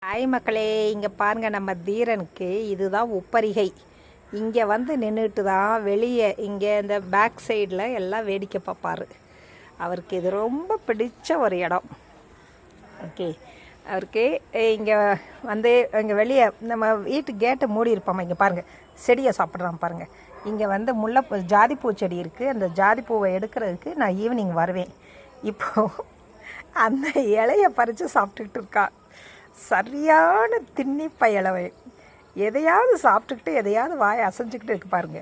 Hi மக்களே, இங்கே பாருங்கள், நம்ம தீரனுக்கு இதுதான் உப்பரிகை. இங்கே வந்து நின்றுட்டு தான் வெளியே இங்கே இந்த பேக் சைடில் எல்லாம் வேடிக்கை பார்ப்பார். அவருக்கு இது ரொம்ப பிடிச்ச ஒரு இடம். ஓகே, அவருக்கு இங்கே வந்து இங்கே வெளியே நம்ம வீட்டு கேட்டை மூடி இருப்போம். இங்கே பாருங்கள், செடியை சாப்பிட்றான் பாருங்கள். இங்கே வந்து ஜாதிப்பூ செடி இருக்குது. அந்த ஜாதிப்பூவை எடுக்கிறதுக்கு நான் ஈவினிங் வருவேன். இப்போது அந்த இலையை பறித்து சாப்பிட்டுக்கிட்டு இருக்கான். சரியான திண்ணி பயலவை. எதையாவது சாப்பிட்டுக்கிட்டு எதையாவது வாயை அசைஞ்சிக்கிட்டு இருக்கு பாருங்க.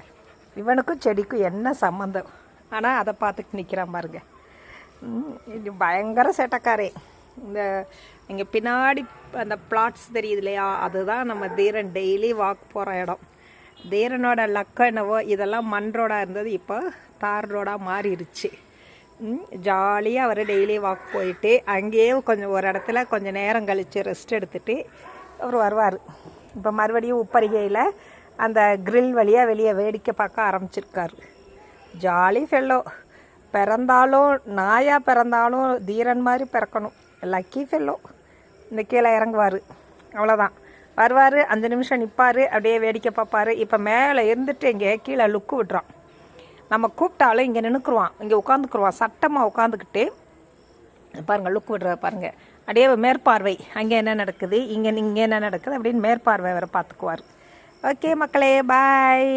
இவனுக்கும் செடிக்கும் என்ன சம்மந்தம்? ஆனால் அதை பார்த்துட்டு நிற்கிறான் பாருங்க. இது பயங்கர சேட்டக்காரே. இந்த இங்கே பின்னாடி அந்த பிளாட்ஸ் தெரியுது இல்லையா, அதுதான் நம்ம தீரன் டெய்லி வாக் போகிற இடம். தீரனோட லக்கம் என்னவோ, இதெல்லாம் மண் ரோடாக இருந்தது, இப்போ தார் ரோடாக மாறிடுச்சு. ஜாலியாக அவர் டெய்லி வாக் போயிட்டு அங்கேயே கொஞ்சம் ஒரு இடத்துல கொஞ்சம் நேரம் கழித்து ரெஸ்ட் எடுத்துகிட்டு அவர் வருவார். இப்போ மறுபடியும் உப்பரிகையில் அந்த கிரில் வழியாக வெளியே வேடிக்கை பார்க்க ஆரம்பிச்சிருக்காரு. Jolly fellow. பிறந்தாலும் நாயாக பிறந்தாலும் தீரன் மாதிரி பிறக்கணும். Lucky fellow. இந்த கீழே இறங்குவார், அவ்வளோதான். வருவார், 5 நிமிஷம் நிற்பார், அப்படியே வேடிக்கை பார்ப்பார். இப்போ மேலே இருந்துட்டு இங்கே கீழே லுக்கு விட்றான். நம்ம கூப்பிட்டாலும் இங்கே நின்றுக்குருவான், இங்கே உட்காந்துக்குருவான், சட்டமாக உட்காந்துக்கிட்டு பாருங்கள், லுக் விடுற பாருங்கள். அப்படியே மேற்பார்வை, அங்கே என்ன நடக்குது, இங்கே என்ன நடக்குது அப்படின்னு மேற்பார்வை வேறு பார்த்துக்குவார். ஓகே மக்களே, பாய்.